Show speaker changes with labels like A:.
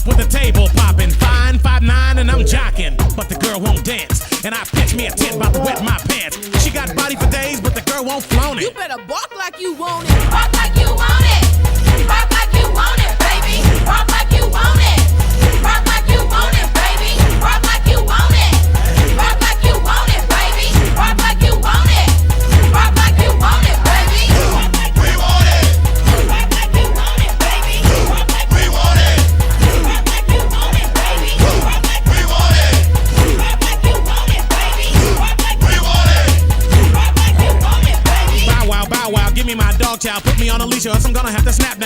A: up with the table popping. Fine, 5'9" and I'm jocking, but the girl won't dance. And I pitch me a tent about to wet my pants. She got body for days, but the girl won't flown it.
B: You better bark like you want it. Bark like you want it. Bark like you want it, baby. Bark like you want it. Bark like you want it, baby. Bark like you want it. Bark like you want it, baby. Bark like you want it. Bark like you want it, baby.
C: We want it.
B: Bark like you want it, baby. Bark like
C: We want it.
B: bark like you want it, baby. Bark like
C: We want it.
B: bark like you want it, baby. Bark like
C: We want it.
B: bark like you want it, baby.
A: Bow wow, give me my dog chow. Put me on a leash or else I'm gonna have to snap now.